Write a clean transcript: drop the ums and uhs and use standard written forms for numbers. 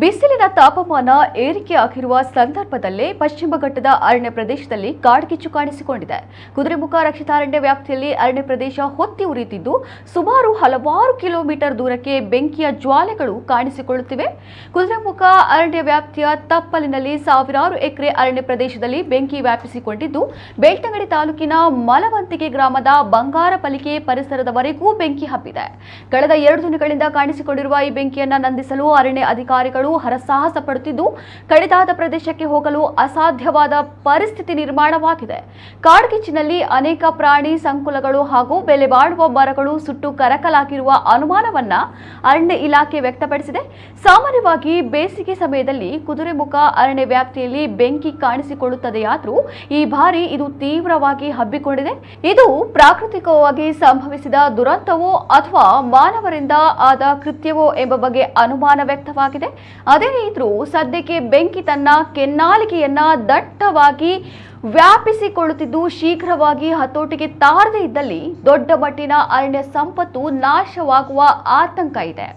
ಬಿಸಿಲಿನ ತಾಪಮಾನ ಏರಿಕೆಯಾಗಿರುವ ಸಂದರ್ಭದಲ್ಲೇ ಪಶ್ಚಿಮ ಘಟ್ಟದ ಅರಣ್ಯ ಪ್ರದೇಶದಲ್ಲಿ ಕಾಡ್ಗಿಚ್ಚು ಕಾಣಿಸಿಕೊಂಡಿದೆ. ಕುದುರೆಮುಖ ರಕ್ಷಿತಾರಣ್ಯ ವ್ಯಾಪ್ತಿಯಲ್ಲಿ ಅರಣ್ಯ ಪ್ರದೇಶ ಹೊತ್ತಿ ಉರಿಯುತ್ತಿದ್ದು ಸುಮಾರು ಹಲವಾರು ಕಿಲೋಮೀಟರ್ ದೂರಕ್ಕೆ ಬೆಂಕಿಯ ಜ್ವಾಲೆಗಳು ಕಾಣಿಸಿಕೊಳ್ಳುತ್ತಿವೆ. ಕುದುರೆಮುಖ ಅರಣ್ಯ ವ್ಯಾಪ್ತಿಯ ತಪ್ಪಲಿನಲ್ಲಿ ಸಾವಿರಾರು ಎಕರೆ ಅರಣ್ಯ ಪ್ರದೇಶದಲ್ಲಿ ಬೆಂಕಿ ವ್ಯಾಪಿಸಿಕೊಂಡಿದ್ದು ಬೆಳ್ತಂಗಡಿ ತಾಲೂಕಿನ ಮಲವಂತಿಗೆ ಗ್ರಾಮದ ಬಂಗಾರಪಲಿಕೆ ಪರಿಸರದವರೆಗೂ ಬೆಂಕಿ ಹಬ್ಬಿದೆ. ಕಳೆದ 2 ದಿನಗಳಿಂದ ಕಾಣಿಸಿಕೊಂಡಿರುವ ಈ ಬೆಂಕಿಯನ್ನು ನಂದಿಸಲು ಅರಣ್ಯ ಅಧಿಕಾರಿಗಳು ಹರಸಾಹಸ ಪಡುತ್ತಿದ್ದು ಕಡಿದಾದ ಪ್ರದೇಶಕ್ಕೆ ಹೋಗಲು ಅಸಾಧ್ಯವಾದ ಪರಿಸ್ಥಿತಿ ನಿರ್ಮಾಣವಾಗಿದೆ. ಕಾಡ್ಗಿಚ್ಚಿನಲ್ಲಿ ಅನೇಕ ಪ್ರಾಣಿ ಸಂಕುಲಗಳು ಹಾಗೂ ಬೆಲೆ ಬಾಳುವ ಮರಗಳು ಸುಟ್ಟು ಕರಕಲಾಗಿರುವ ಅನುಮಾನವನ್ನ ಅರಣ್ಯ ಇಲಾಖೆ ವ್ಯಕ್ತಪಡಿಸಿದೆ. ಸಾಮಾನ್ಯವಾಗಿ ಬೇಸಿಗೆ ಸಮಯದಲ್ಲಿ ಕುದುರೆಮುಖ ಅರಣ್ಯ ವ್ಯಾಪ್ತಿಯಲ್ಲಿ ಬೆಂಕಿ ಕಾಣಿಸಿಕೊಳ್ಳುತ್ತದೆಯಾದರೂ ಈ ಬಾರಿ ಇದು ತೀವ್ರವಾಗಿ ಹಬ್ಬಿಕೊಂಡಿದೆ. ಇದು ಪ್ರಾಕೃತಿಕವಾಗಿ ಸಂಭವಿಸಿದ ದುರಂತವೋ ಅಥವಾ ಮಾನವರಿಂದ ಆದ ಕೃತ್ಯವೋ ಎಂಬ ಬಗ್ಗೆ ಅನುಮಾನ ವ್ಯಕ್ತವಾಗಿದೆ. ಅದೇನಿದ್ರೂ ಸದ್ಯಕ್ಕೆ ಬೆಂಕಿ ತನ್ನ ಕೆನ್ನಾಲಿಗೆಯನ್ನ ದಟ್ಟವಾಗಿ ವ್ಯಾಪಿಸಿಕೊಳ್ಳುತ್ತಿದ್ದು ಶೀಘ್ರವಾಗಿ ಹತೋಟಿಗೆ ತಾರದೇ ಇದ್ದಲ್ಲಿ ದೊಡ್ಡ ಮಟ್ಟಿನ ಅರಣ್ಯ ಸಂಪತ್ತು ನಾಶವಾಗುವ ಆತಂಕ ಇದೆ.